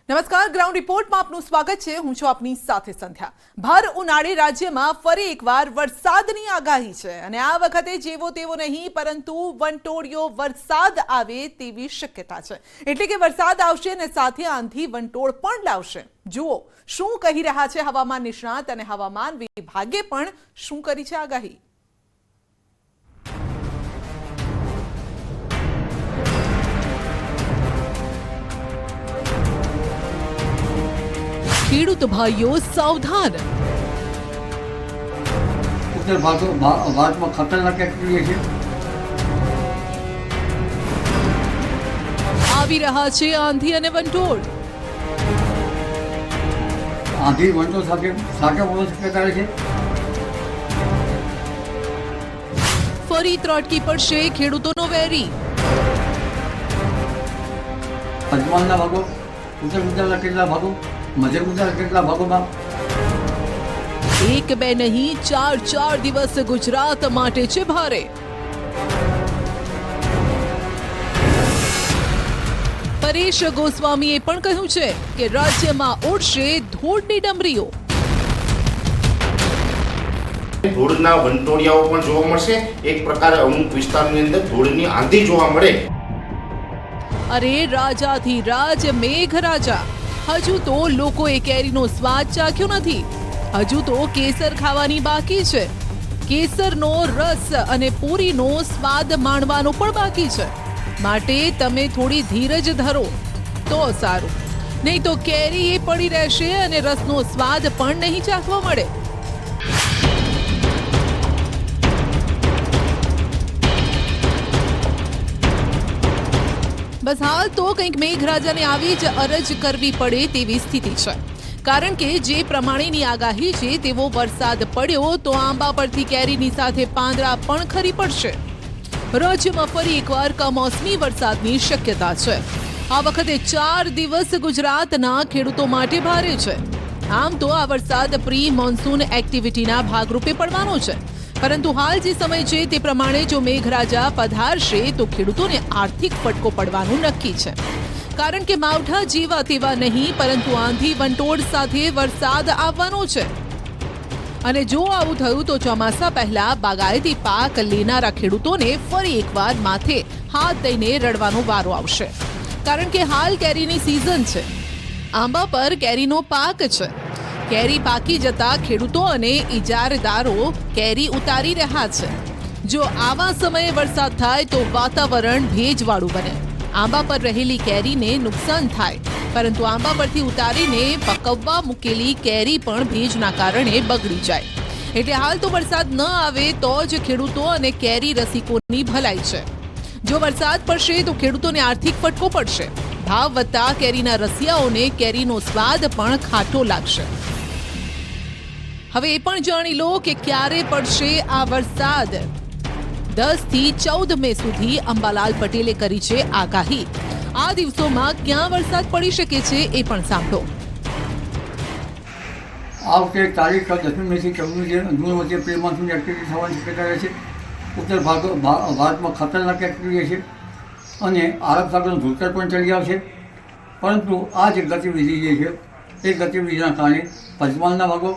નમસ્કાર, ગ્રાઉન્ડ રિપોર્ટમાં આપનું સ્વાગત છે. હું છું આપની સાથે સંધ્યા. ભર ઉનાળે રાજ્યમાં ફરી એકવાર વરસાદની આગાહી છે અને આ વખતે જેવો તેવો નહીં પરંતુ વંટોળિયો વરસાદ આવે તેવી શક્યતા છે. એટલે કે વરસાદ આવશે અને સાથે આંધી વંટોળ પણ લાવશે. જુઓ શું કહી રહ્યા છે હવામાન નિષ્ણાત અને હવામાન વિભાગે પણ શું કરી છે આગાહી. ખેડૂત ભાઈઓ સાવધાન. ઉત્તર ભારતમાં ખતરનાક એક્ટિવિટી છે. આવી રહ્યા છે આંધી અને વંટોળ. આંધી વંટોળ સાથે પડવાની શક્યતા છે. ફરી ત્રાટકી પડશે ખેડૂતોનો વેરી. પંચમહાલના ભાગો, ઉત્તર ગુજરાતના કેટલા ભાગો, મધ્ય ગુજરાતના કેટલા ભાગોમાં એક બે નહીં 4 દિવસ ગુજરાત માટે છે ભારે. પરેશ ગોસ્વામીએ પણ કહ્યું છે કે રાજ્યમાં ઉડશે ધૂળની ડમરીઓ. ધૂળના વંટોળિયાઓ પણ જોવા મળશે. એક પ્રકારે અમુક વિસ્તારની અંદર ધૂળની આંધી જોવા મળે. અરે રાજાથી રાજ મેઘરાજા. હજુ તો લોકોએ કેરીનો સ્વાદ ચાખ્યો નથી. હજુ તો કેસર ખાવાની બાકી છે. કેસરનો રસ અને પૂરીનો સ્વાદ માણવાનો પણ બાકી છે. માટે તમે થોડી ધીરજ ધરો તો સારું, નહીં તો કેરી એ પડી રહેશે અને રસનો સ્વાદ પણ નહીં ચાખવા મળે. બસ હાલ તો કંઈક મેઘરાજાને આવી જ અરજ કરવી પડે તેવી સ્થિતિ છે. કારણ કે જે પ્રમાણેની આગાહી છે તેવો વરસાદ પડ્યો તો આંબા પરથી કેરીની સાથે પાંદડા પણ ખરી પડશે. રાજ્યમાં ફરી એકવાર કમોસમી વરસાદની શક્યતા છે. આ વખતે 4 દિવસ ગુજરાતના ખેડૂતો માટે ભારે છે. આમ તો આ વરસાદ પ્રી મોન્સૂન એક્ટિવિટીના ભાગરૂપે પડવાનો છે. પરંતુ હાલ જે સમય છે તે પ્રમાણે જો મેઘરાજા પધારશે તો ખેડૂતોને આર્થિક ફટકો પડવાનું નક્કી છે. કારણ કે માવઠા જેવા તેવા નહીં પરંતુ આંધી વંટોળ સાથે વરસાદ આવવાનો છે. અને જો આવું થયું તો ચોમાસા પહેલા બાગાયતી પાક લેનારા ખેડૂતોને ફરી એકવાર માથે હાથ દઈને રડવાનો વારો આવશે. કારણ કે હાલ કેરીની સિઝન છે. આંબા પર કેરીનો પાક છે. કેરી પાકી જતા ખેડૂતો અને ઇજારદારો કેરી ઉતારી રહ્યા છે. જો આવા સમયે વરસાદ થાય તો વાતાવરણ ભેજવાળું બને. આંબા પર રહેલી કેરીને નુકસાન થાય, પરંતુ આંબા પરથી ઉતારીને પકવવા મૂકેલી કેરી પણ ભેજના કારણે બગડી જાય. એટલે હાલ તો વરસાદ ન આવે તો જ ખેડૂતો અને કેરી રસિકોની ભલાઈ છે. જો વરસાદ પડશે તો ખેડૂતોને આર્થિક ફટકો પડશે. ભાવ વધતા કેરીના રસિયાઓને કેરીનો સ્વાદ પણ ખાટો લાગશે. હવે એ પણ જાણી લો કે ક્યારે પડશે આ વરસાદ. 10 થી 14 મે સુધી અંબાલાલ પટેલે કરી છે આગાહી. આ દિવસોમાં ક્યાં વરસાદ પડી શકે છે એ પણ સાંભળો. આ વખતે તારીખ 10મી મેથી 14મી જૂન વચ્ચે પ્રી મોન્સૂન એક્ટિવિટી થવાની શક્યતા રહે છે. ઉત્તર ભારતમાં ખતરનાક એક્ટિવિટી છે અને આરબ સાગરનો ધૂળતર પણ ચડી આવશે. પરંતુ આ જે ગતિવિધિ જે છે એ ગતિવિધિના કારણે પંચમહાલના ભાગો,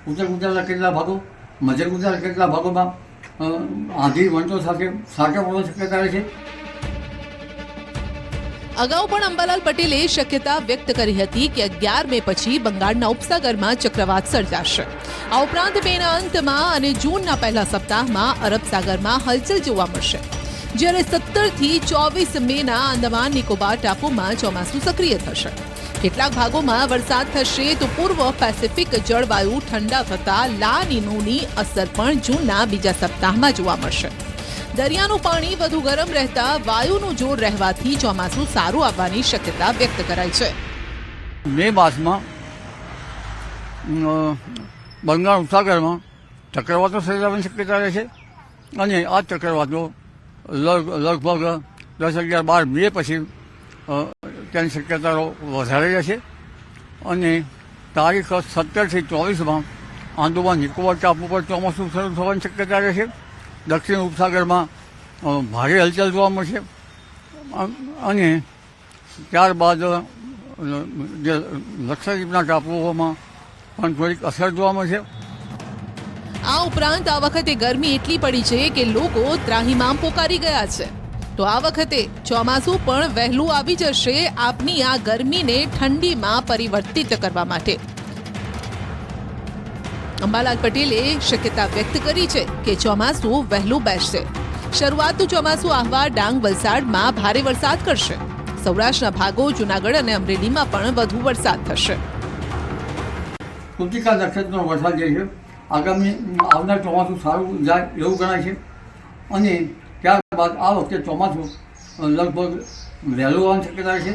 ઉત્તર ગુજરાતના કેટલા ભાગો, મધ્ય ગુજરાતના કેટલા ભાગોમાં આંધી વંટોળ સાથે પડવાની શક્યતા રહે છે. અગાઉ પણ અંબાલાલ પટેલે શક્યતા વ્યક્ત કરી હતી કે 11 મે પછી બંગાળના ઉપસાગરમાં ચક્રવાત સર્જાશે. આ ઉપરાંત મેના અંતમાં અને જૂનના પહેલા સપ્તાહમાં અરબ સાગરમાં હલચલ જોવા મળશે. જ્યારે 17 થી 24 મેના આંદામાન નિકોબાર ટાપુમાં ચોમાસું સક્રિય થશે. કેટલાક ભાગોમાં વરસાદ થશે તો પૂર્વ પેસિફિક જળવાયુ ઠંડા થતા લા નીનોની અસર પણ જૂનના બીજા સપ્તાહમાં જોવા મળશે. દરિયાનું પાણી વધુ ગરમ રહેતા વાયુનું જોર રહેવાથી ચોમાસું સારું આવવાની શક્યતા વ્યક્ત કરાઈ છે. મે માસમાં બંગાળ ઉપસાગરમાં ચક્રવાતો સર્જાવાની શક્યતા રહે છે અને આ ચક્રવાતો લગભગ 10, 11, 12 મે પછી તેની શક્યતાઓ વધારે રહેશે. અને તારીખ 17 થી 24માં આંદામાન નિકોબાર ટાપુ પર ચોમાસું શરૂ થવાની શક્યતા રહેશે. દક્ષિણ ઉપસાગરમાં ભારે હલચલ જોવા મળશે અને ત્યારબાદ જે લક્ષદ્વીપના ટાપુઓમાં પણ થોડીક અસર જોવા મળશે. આ ઉપરાંત આ વખતે ગરમી એટલી પડી છે કે લોકો ત્રાહિમામ પોકારી ગયા છે. તો આ વખતે ચોમાસું પણ વહેલું આવી જશે આપની આ ગરમીને ઠંડીમાં પરિવર્તિત કરવા માટે. અંબાલાલ પટેલે શક્યતા વ્યક્ત કરી છે કે ચોમાસું વહેલું બેસશે. શરૂઆતનું ચોમાસું આહવા ડાંગ વલસાડમાં ભારે વરસાદ કરશે. સૌરાષ્ટ્રના ભાગો જૂનાગઢ અને અમરેલીમાં પણ વધુ વરસાદ થશે. કૃતિકા નક્ષત્રનો વરસાદ જે છે આગામી આવનાર ચોમાસું સારું જાય એવું ગણાય છે. અને ત્યારબાદ આ વખતે ચોમાસું લગભગ વહેલું આવવાની શક્યતા છે.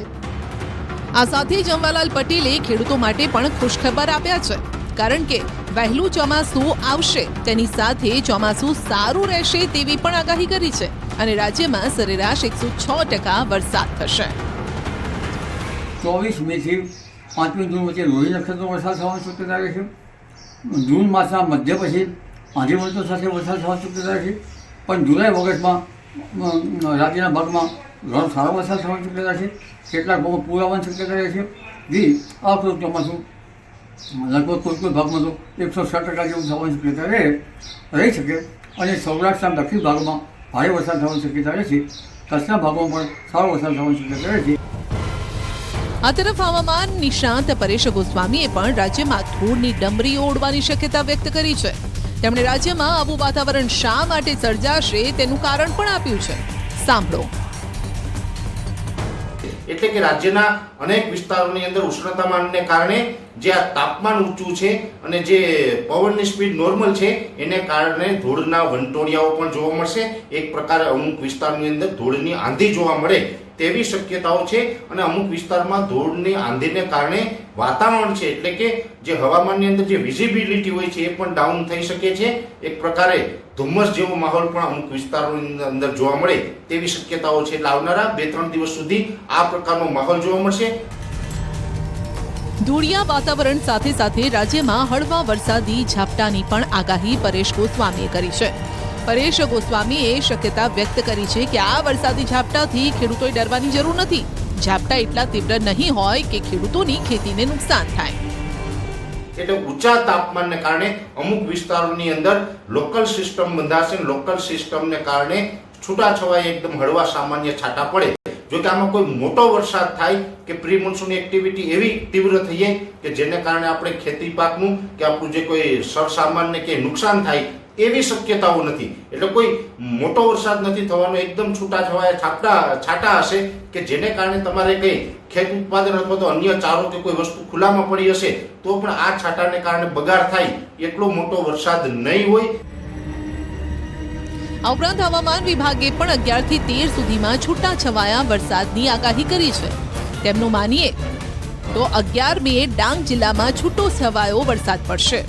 આ સાથે જ અંબાલાલ પટેલે ખેડૂતો માટે પણ ખુશખબર આપ્યા છે. કારણ કે વહેલું ચોમાસું આવશે તેની સાથે ચોમાસું સારું રહેશે તેવી પણ આગાહી કરી છે. અને રાજ્યમાં સરેરાશ 106% વરસાદ થશે. 24 મેથી 5મી જૂન વચ્ચે રોહિણી નક્ષત્રનો વરસાદ થવાની શક્યતા રહે છે. જૂન માસના મધ્ય પછી આંધી વંતો સાથે વરસાદ થવાની શક્યતા રહે છે. પણ જુલાઈ ઓગસ્ટમાં રાજ્યના ભાગમાં ઘણો સારો વરસાદ થવાની શક્યતા છે. કેટલાક ભાગમાં પૂર આવવાની શક્યતા રહે છે. આ વખતે ચોમાસું લગભગ કોઈ ભાગમાં તો 106% જેવું થવાની શક્યતા રહી શકે. અને સૌરાષ્ટ્રના દક્ષિણ ભાગમાં ભારે વરસાદ થવાની શક્યતા રહે છે. કચ્છના ભાગોમાં પણ સારો વરસાદ થવાની શક્યતા રહે છે. આ તરફ હવામાન નિષ્ણાંત પરેશ ગોસ્વામીએ પણ રાજ્યમાં ધૂળની ડમરીઓ ઉડવાની શક્યતા વ્યક્ત કરી છે. તેમણે રાજ્યમાં આવું વાતાવરણ શા માટે સર્જાશે તેનું કારણ પણ આપ્યું છે. સાંભળો. એટલે કે રાજ્યના અનેક વિસ્તારોની અંદર ઉષ્ણતામાનને કારણે જે આ તાપમાન ઊંચું છે અને જે પવનની સ્પીડ નોર્મલ છે એને કારણે ધૂળના વંટોળિયાઓ પણ જોવા મળશે. એક પ્રકારે અમુક વિસ્તારની અંદર ધૂળની આંધી જોવા મળે તેવી શક્યતાઓ છે. અને અમુક વિસ્તારમાં ધૂળની આંધીને કારણે વાતાવરણ છે એટલે કે જે હવામાનની અંદર જે વિઝિબિલિટી હોય છે એ પણ ડાઉન થઈ શકે છે. એક પ્રકારે ધુમ્મસ જેવો માહોલ પણ અમુક વિસ્તારોની અંદર જોવા મળે તેવી શક્યતાઓ છે. એટલે આવનારા 2-3 દિવસ સુધી આ પ્રકારનો માહોલ જોવા મળશે. ધૂળિયા વાતાવરણ સાથે સાથે રાજ્યમાં હળવા વરસાદી ઝાપટાની પણ આગાહી પરેશ ગોસ્વામીએ કરી છે. પરેશ ગોસ્વામીએ શક્યતા વ્યક્ત કરી છે કે આ વરસાદી ઝાપટાથી ખેડૂતોએ ડરવાની જરૂર નથી. ઝાપટા એટલા તીવ્ર નહીં હોય કે ખેડૂતોની ખેતીને નુકસાન થાય. એટલે ઊંચા તાપમાનને કારણે અમુક વિસ્તારોની અંદર લોકલ સિસ્ટમ બંધાશે. લોકલ સિસ્ટમને કારણે છૂટાછવાયા એકદમ હળવા સામાન્ય છાંટા પડે. જો કે આમાં કોઈ મોટો વરસાદ થાય કે પ્રી મોન્સૂન એક્ટિવિટી એવી તીવ્ર થઈ જાય કે જેને કારણે આપણે ખેતી પાકનું કે આપણું જે કોઈ સરસામાનને કે નુકસાન થાય એવી શક્યતાઓ નથી. એટલે કોઈ મોટો વરસાદ નથી થવાનો. એકદમ છૂટાછવાયા છાંટા હશે કે જેને કારણે તમારે કંઈ ખેત ઉત્પાદન અથવા તો અન્ય ચારો કે કોઈ વસ્તુ ખુલ્લામાં પડી હશે તો પણ આ છાંટાને કારણે બગાડ થાય એટલો મોટો વરસાદ નહીં હોય. આ ઉપરાંત હવામાન વિભાગે પણ 11 થી 13 સુધીમાં છૂટાછવાયા વરસાદની આગાહી કરી છે. તેમનું માનીએ તો 11 મે ડાંગ જિલ્લામાં છૂટો છવાયો વરસાદ પડશે.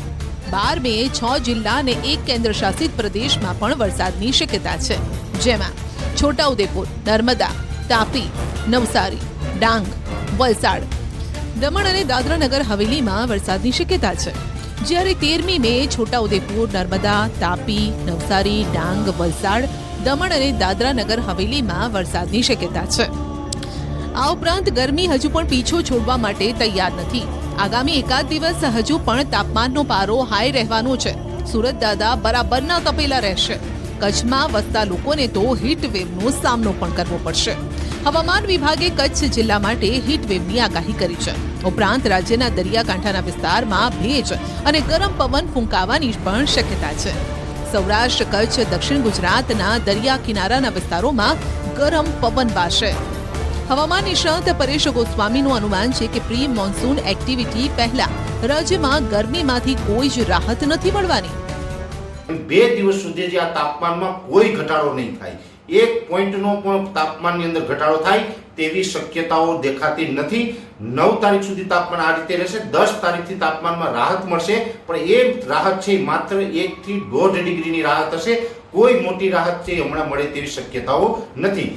12 મે 6 જિલ્લા અને 1 કેન્દ્ર શાસિત પ્રદેશમાં પણ વરસાદની શક્યતા છે. જેમાં છોટાઉદેપુર, નર્મદા, તાપી, નવસારી, ડાંગ, વલસાડ, દમણ અને દાદરા નગર હવેલીમાં વરસાદની શક્યતા છે. જ્યારે 13મી મે છોટાઉદેપુર, નર્મદા, તાપી, નવસારી, ડાંગ, વલસાડ, દમણ અને દાદરા નગર હવેલીમાં વરસાદની શક્યતા છે. આ ઉપરાંત ગરમી હજુ પણ પીછો છોડવા માટે તૈયાર નથી. આગામી એકાદ દિવસ હજુ પણ તાપમાનનો પારો હાઈ રહેવાનો છે. સુરત દાદા બરાબરના તપેલા રહેશે. કચ્છમાં વસતા લોકોને તો હીટ વેવનો સામનો પણ કરવો પડશે. હવામાન વિભાગે કચ્છ જિલ્લા માટે હીટ વેવની આગાહી કરી છે. ઉપરાંત રાજ્યના દરિયાકાંઠાના વિસ્તારમાં ભેજ અને ગરમ પવન ફૂંકાવાની પણ શક્યતા છે. સૌરાષ્ટ્ર, કચ્છ, દક્ષિણ ગુજરાતના દરિયા કિનારાના વિસ્તારોમાં ગરમ પવન વાશે. હવામાન નિષ્ણાત પરેશ ગોસ્વામીનું અનુમાન છે કે પ્રી મોન્સૂન એક્ટિવિટી પહેલા રાજ્યમાં ગરમીમાંથી કોઈ જ રાહત નથી મળવાની. 2 દિવસ સુધી જે આ તાપમાનમાં કોઈ ઘટાડો નહીં થાય, 1 પોઈન્ટનો પણ તાપમાનની અંદર ઘટાડો થાય તેવી શક્યતાઓ દેખાતી નથી. 9 તારીખ સુધી તાપમાન આ રીતે રહેશે. 10 તારીખથી તાપમાનમાં રાહત મળશે, પણ એ રાહત છે માત્ર 1 થી 1.5 ડિગ્રીની રાહત હશે. કોઈ મોટી રાહત છે હમણાં મળે તેવી શક્યતાઓ નથી.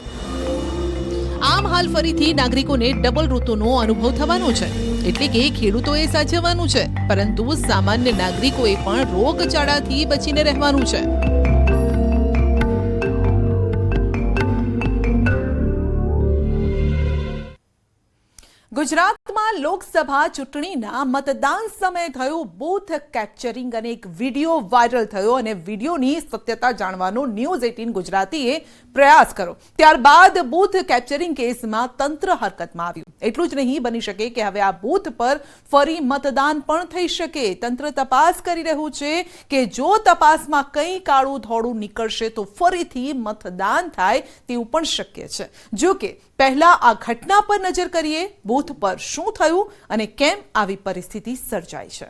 આમ હાલ ફરીથી નાગરિકોને ડબલ ઋતુનો અનુભવ થવાનો છે. એટલે કે ખેડૂતોએ સાચવવાનું છે, પરંતુ સામાન્ય નાગરિકોએ પણ રોગચાળાથી બચીને રહેવાનું છે. ગુજરાતમાં લોકસભા ચૂંટણીના મતદાન સમયે થયું બૂથ કેપ્ચરિંગ અને એક વિડીયો વાયરલ થયો અને વિડીયોની સત્યતા જાણવાનો ન્યૂઝ 18 ગુજરાતીએ પ્રયાસ કર્યો. ત્યારબાદ બૂથ કેપ્ચરિંગ કેસમાં તંત્ર હરકતમાં આવ્યું. એટલું જ નહીં, બની શકે કે હવે આ બૂથ પર ફરી મતદાન પણ થઈ શકે. તંત્ર તપાસ કરી રહ્યું છે કે જો તપાસમાં કંઈ કાળું ધોળું નીકળશે તો ફરીથી મતદાન થાય તેવું પણ શક્ય છે. જો કે પહેલા આ ઘટના પર નજર કરીએ. બૂથ પર શું થયું અને કેમ આવી પરિસ્થિતિ સર્જાઈ છે.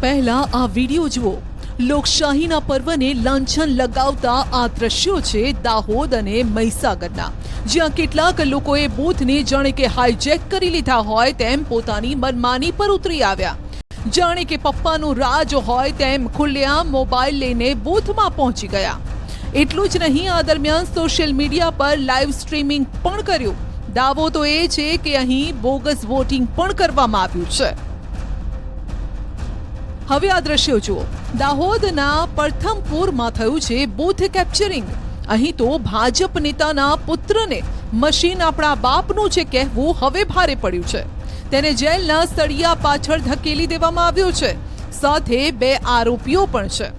પહેલા આ વિડીયો જુઓ. લોકશાહીના પર્વને લાંછન લગાવતા આ દ્રશ્યો છે દાહોદ અને મહીસાગરના, જ્યાં કેટલાક લોકોએ બૂથને જાણે કે હાઈજેક કરી લીધા હોય તેમ પોતાની મનમાની પર ઉતરી આવ્યા. જાણે કે પપ્પાનું રાજ હોય તેમ ખુલ્લેઆમ મોબાઈલ લઈને બૂથમાં પહોંચી ગયા. એટલું જ નહીં, આ દરમિયાન સોશિયલ મીડિયા પર લાઈવ સ્ટ્રીમિંગ પણ કર્યું. દાવો તો એ છે કે અહીં બોગસ વોટિંગ પણ કરવામાં આવ્યું છે. હવે આ દ્રશ્યો જુઓ. દાહોદના પ્રથમપુરમાં થયું છે બૂથ કેપ્ચરિંગ. અહીં તો ભાજપ નેતાના પુત્રને મશીન આપણા બાપનું છે કહેવું હવે ભારે પડ્યું છે. તેને જેલના સળિયા પાછળ ધકેલી દેવામાં આવ્યો છે. સાથે 2 આરોપીઓ પણ છે.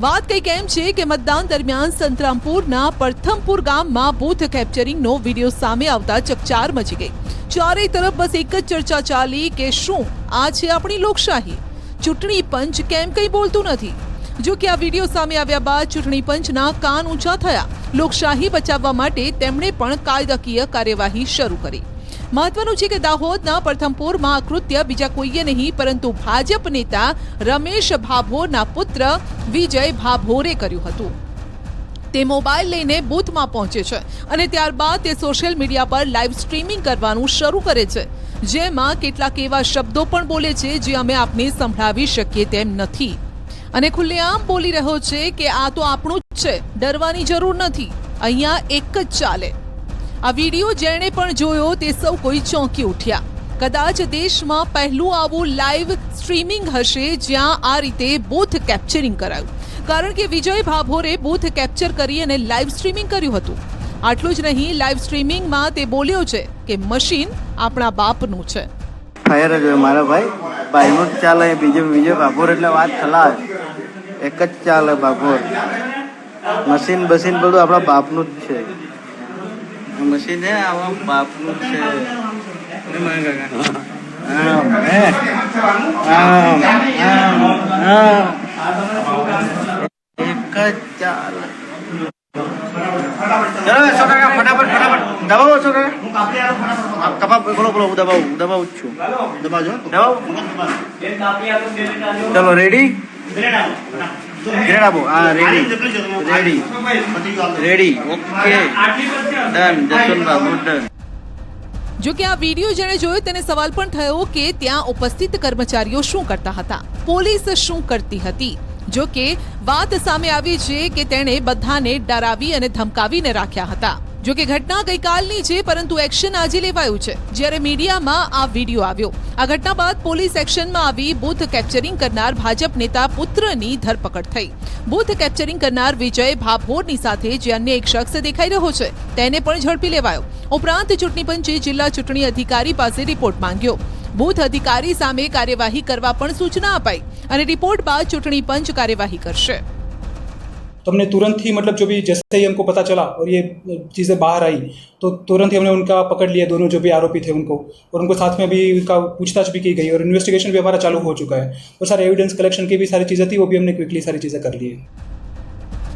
વાત કંઈક એમ છે કે મતદાન દરમિયાન સંતરામપુરના પ્રથમપુર ગામમાં બૂથ કેપ્ચરિંગનો વિડીયો સામે આવતા ચકચાર મચી ગઈ. ચારેય તરફ બસ એક જ ચર્ચા ચાલી કે શું આ છે આપણી લોકશાહી? ચૂંટણી પંચ કેમ કંઈ બોલતું નથી? જો કે આ વિડીયો સામે આવ્યા બાદ ચૂંટણી પંચના કાન ઊંચા થયા. લોકશાહી બચાવવા માટે તેમણે પણ કાયદાકીય કાર્યવાહી શરૂ કરી. મહત્વનું છે કે દાહોદના પ્રથમપુરમાં આ કૃત્ય બીજા કોઈએ નહીં પરંતુ ભાજપ નેતા રમેશ ભાભોરના પુત્ર વિજય ભાભોરે કર્યું હતું. તે મોબાઈલ લઈને બૂથમાં પહોંચે છે અને ત્યારબાદ તે સોશિયલ મીડિયા પર લાઈવ સ્ટ્રીમિંગ કરવાનું શરૂ કરે છે, જેમાં કેટલાક એવા શબ્દો પણ બોલે છે જે અમે આપને સંભળાવી શકીએ તેમ નથી. અને ખુલ્લેઆમ બોલી રહ્યો છે કે આ તો આપણું જ છે, ડરવાની જરૂર નથી, અહીંયા એક જ ચાલે. આ વિડીયો જેણે પણ જોયો તે સૌ કોઈ ચોંકી ઉઠ્યા. કદાચ દેશમાં પહેલું આવું લાઈવ સ્ટ્રીમિંગ હશે જ્યાં આ રીતે બૂથ કેપ્ચરિંગ કરાયું. કારણ કે વિજય ભાભોરે બૂથ કેપ્ચર કરી અને લાઈવ સ્ટ્રીમિંગ કર્યું હતું. આટલું જ નહીં, લાઈવ સ્ટ્રીમિંગમાં તે બોલ્યો છે કે મશીન આપણા બાપનું છે. ફાયર જ હોય મારા ભાઈનું જ ચાલે. બીજો ભાભોર એટલે વાત ખલાસ, એક જ ચાલે ભાભોર. મશીન બસીન બધું આપણા બાપનું જ છે. મશીન હે આપણા બાપનું જ છે. એક જ ચાલે. ફટાફટ દબાવો છો કાકા. બોલો દબાવું જ છું. ચલો રેડી. ગ્રેડ આપો. હા ready. Okay done. Jaswantbhai done. જો કે આ વિડીયો જેણે જોયો તેને સવાલ પણ થયો કે ત્યાં ઉપસ્થિત કર્મચારીઓ શું કરતા હતા, પોલીસ શું કરતી હતી. જો કે વાત સામે આવી છે કે તેણે બધાને ડરાવી અને ધમકાવીને રાખ્યા હતા. જો કે ઘટના ગઈકાલની છે પરંતુ એક્શન આજે લેવાયું છે જ્યારે મીડિયામાં આ વિડીયો આવ્યો. આ ઘટના બાદ પોલીસ એક્શનમાં આવી બૂથ કેપ્ચરિંગ કરનાર ભાજપ નેતા પુત્રની ધરપકડ થઈ. બૂથ કેપ્ચરિંગ કરનાર વિજય ભાભોરની સાથે જે અન્ય એક શખ્સ દેખાઈ રહ્યો છે તેને પણ ઝડપી લેવાયો. ઉપરાંત ચૂંટણી પંચે જિલ્લા ચૂંટણી અધિકારી પાસે રિપોર્ટ માંગ્યો. બૂથ અધિકારી સામે કાર્યવાહી કરવા પણ સૂચના અપાઈ અને रिपोर्ट बाद चुनावी पंच कार्यवाही करशे. तो हमने तुरंत ही मतलब जो भी जैसे ही हमको पता चला और ये चीज़ें बाहर आई तो तुरंत ही हमने उनका पकड़ लिया, दोनों जो भी आरोपी थे उनको, और उनको साथ में भी उनका पूछताछ भी की गई और इन्वेस्टिगेशन भी हमारा चालू हो चुका है. और सारे एविडेंस कलेक्शन की भी सारी चीज़ें थी, वो भी हमने क्विकली सारी चीज़ें कर ली है.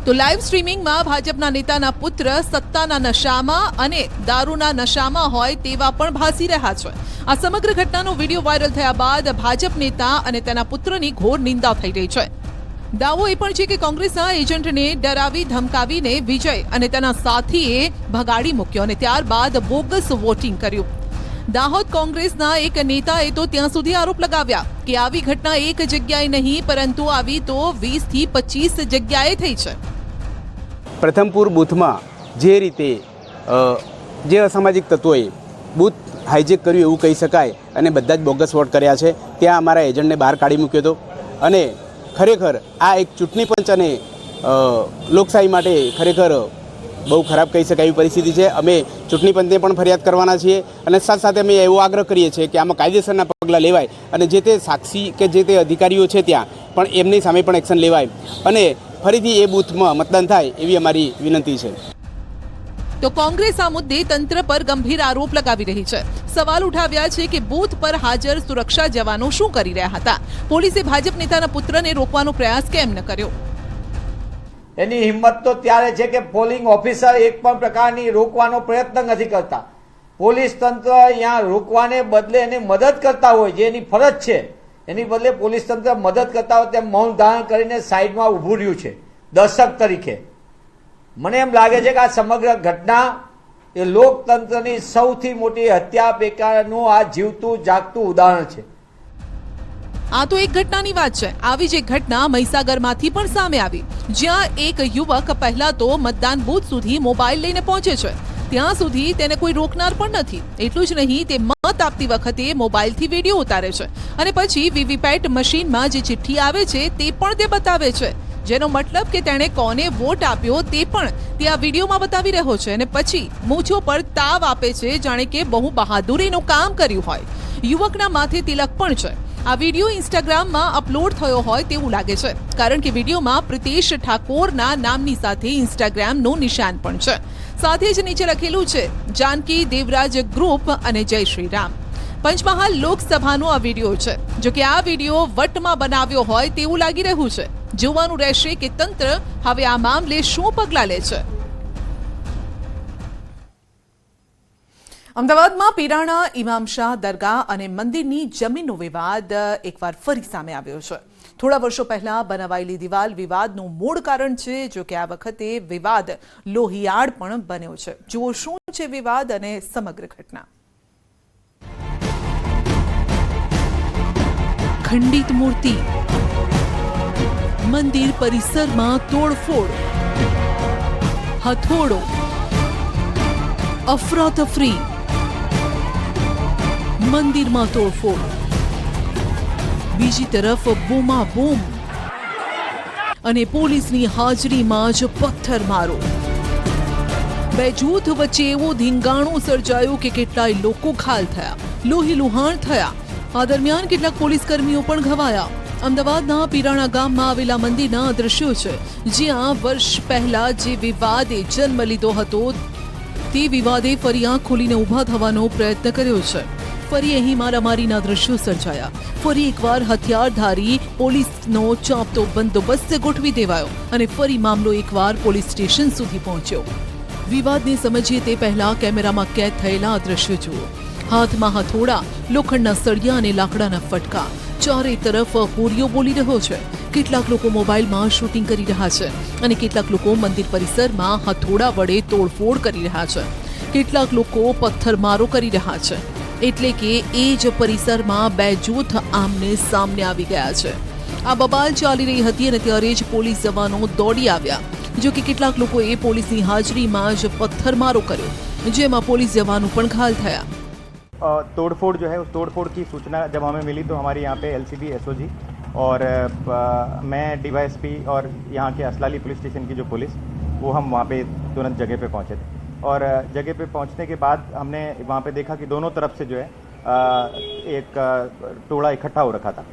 तो लाइव स्ट्रीमिंग में भाजपना नेताना पुत्र सत्ताना नशामा अने दारूना नशामा होय तेवा पण भासी रह्या छे. आ समग्र घटनानो विडियो वायरल थया बाद भाजप नेता अने तेना पुत्रनी घोर निंदा थई रही छे. दावो ए पण छे के कोंग्रेसना एजंटने डरावी धमकावीने विजय अने तेना साथीए भगाड़ी मूक्यो अने त्यारबाद बोगस वोटिंग कर्युं. दाहोद कोंग्रेसना एक नेताए तो त्यां सुधी आरोप लगाव्या के आवी घटना एक जग्याए नहीं परंतु आवी तो 20 થી 25 जग्याए थई छे. प्रथमपुर बूथ में जे रीते जे असामाजिक तत्वोए बूथ હાઇજેક કર્યું એવું કહી શકાય અને બધા જ બોગસ વોટ કર્યા છે. ત્યાં અમારા એજન્ટને બહાર કાઢી મૂક્યો હતો અને ખરેખર આ એક ચૂંટણી પંચ અને લોકશાહી માટે ખરેખર બહુ ખરાબ કહી શકાય એવી પરિસ્થિતિ છે. અમે ચૂંટણી પંચને પણ ફરિયાદ કરવાના છીએ અને સાથે સાથે અમે એવો આગ્રહ કરીએ છીએ કે આમાં કાયદેસરના પગલાં લેવાય અને જે તે સાક્ષી કે જે તે અધિકારીઓ છે ત્યાં પણ એમની સામે પણ એક્શન લેવાય અને ફરીથી એ બૂથમાં મતદાન થાય એવી અમારી વિનંતી છે. તો કોંગ્રેસ આ મુદ્દે તંત્ર પર ગંભીર આરોપ લગાવી રહી છે. સવાલ ઉઠાવ્યા છે કે બૂથ પર હાજર સુરક્ષા જવાનો શું કરી રહ્યા હતા? પોલીસે ભાજપ નેતાના પુત્રને રોકવાનો પ્રયાસ કેમ ન કર્યો? એની હિંમત તો ત્યારે છે કે પોલિંગ ઓફિસર એક પણ પ્રકારની રોકવાનો પ્રયત્ન નથી કરતા. પોલીસ તંત્ર અહીંયા રોકવાને બદલે એને મદદ કરતા હોય, જે એની ફરજ છે, એની બદલે પોલીસ તંત્ર મદદ કરતા હોય તેમ મૌન ધારણ કરીને સાઈડમાં ઊભું રહ્યું છે દર્શક તરીકે. મને એમ લાગે છે કે આ સમગ્ર ઘટના એ લોકતંત્રની સૌથી મોટી હત્યા પેકારનું આ જીવતું જાગતું ઉદાહરણ છે. આ તો એક ઘટનાની વાત છે. આવી જ એક ઘટના મહીસાગરમાંથી પણ સામે આવી, જ્યાં એક યુવક પહેલા તો મતદાન બૂથ સુધી મોબાઈલ લઈને પહોંચે છે. ત્યાં સુધી તેને કોઈ રોકનાર પણ નથી. એટલું જ નહીં, તે મત આપતી વખતે મોબાઈલથી વિડીયો ઉતારે છે અને પછી વીવીપેટ મશીનમાં જે ચિઠ્ઠી આવે છે તે પણ તે બતાવે છે, જેનો મતલબ કે તેણે કોને વોટ આપ્યો તે પણ તે આ વિડીયોમાં બતાવી રહ્યો છે અને પછી મૂછો પર તાવ આપે છે, જાણે કે બહુ બહાદુરીનું કામ કર્યું હોય. યુવકના માથે તિલક પણ છે. આ વિડીયો ઇન્સ્ટાગ્રામમાં અપલોડ થયો હોય તેવું લાગે છે, કારણ કે વિડીયોમાં પ્રિતેશ ઠાકોરના નામની સાથે ઇન્સ્ટાગ્રામનું નિશાન પણ છે. સાથે જ નીચે લખેલું છે જાનકી દેવરાજ ગ્રુપ અને જય શ્રી રામ. પંચમહાલ લોકસભાનો આ વિડીયો છે. જો કે આ વિડીયો વટમાં બનાવ્યો હોય તેવું લાગી રહ્યું છે. જોવાનું રહેશે કે તંત્ર હવે આ મામલે શું પગલાં લે છે. અમદાવાદમાં પીરાણા ઇમામ શાહ દરગાહ અને મંદિરની જમીનનો વિવાદ એકવાર ફરી સામે આવ્યો છે. થોડા વર્ષો પહેલા બનાવાયેલી દિવાલ વિવાદનું મૂળ કારણ છે. જો કે આ વખતે વિવાદ લોહિયાળ પણ બન્યો છે. જુઓ શું છે વિવાદ અને સમગ્ર ઘટના. ખંડિત મૂર્તિ, મંદિર પરિસરમાં તોડફોડ, હથોડો, અફરાતફરી, મંદિરમાં તોડફોડ, બીજી તરફ બૂમાબૂમ અને પોલીસની હાજરીમાં જ પથ્થરમારો. બે જૂથ વચ્ચે એવો ધીંગાણું સર્જાયું કે કેટલાય લોકો ઘાયલ થયા, લોહીલુહાણ થયા. આ દરમિયાન કેટલાક પોલીસ કર્મીઓ પણ ઘવાયા. અમદાવાદના પીરાણા ગામમાં આવેલા મંદિરના દ્રશ્યો છે, જ્યાં વર્ષ પહેલા જે વિવાદે જન્મ લીધો હતો તે વિવાદે ફરી આંખ ખોલીને ઊભા થવાનો પ્રયત્ન કર્યો છે. ફરી અહીં મારામારીના દ્રશ્યો સર્જાયા. ફરી એકવાર હથિયારધારી પોલીસનો ચાંપતો બંદોબસ્ત ગોઠવી દેવાયો અને ફરી મામલો એકવાર પોલીસ સ્ટેશન સુધી પહોંચ્યો. વિવાદને સમજીએ તે પહેલા કેમેરામાં કેદ થયેલા આ દ્રશ્યો જુઓ. હાથમાં હથોડા, લોખંડના સળિયા અને લાકડાના ફટકા. ચારે તરફ હોરીઓ બોલી રહ્યો છે. કેટલાક લોકો મોબાઈલમાં શૂટિંગ કરી રહ્યા છે અને કેટલાક લોકો મંદિર પરિસરમાં હથોડા વડે તોડફોડ કરી રહ્યા છે. કેટલાક લોકો પથ્થરમારો કરી રહ્યા છે. એટલે કે એ જ પરિસરમાં બે જૂથ આમને સામને આવી ગયા છે. આ બબાલ ચાલી રહી હતી અને ત્યારે જ પોલીસ જવાનો દોડી આવ્યા. જો કે કેટલાક લોકોએ પોલીસની હાજરીમાં જ પથ્થરમારો કર્યો, જેમાં પોલીસ જવાનો પણ ઘાયલ થયા. तोड़फोड़ जो है उस तोड़फोड़ की सूचना जब हमें मिली तो हमारे यहाँ पे LCB SOG और मैं DYSP और यहाँ के असलाली पुलिस स्टेशन की जो पुलिस वो हम वहाँ पे तुरंत जगह पे पहुँचे थे. और जगह पे पहुँचने के बाद हमने वहाँ पे देखा कि दोनों तरफ से जो है एक टोला इकट्ठा हो रखा था.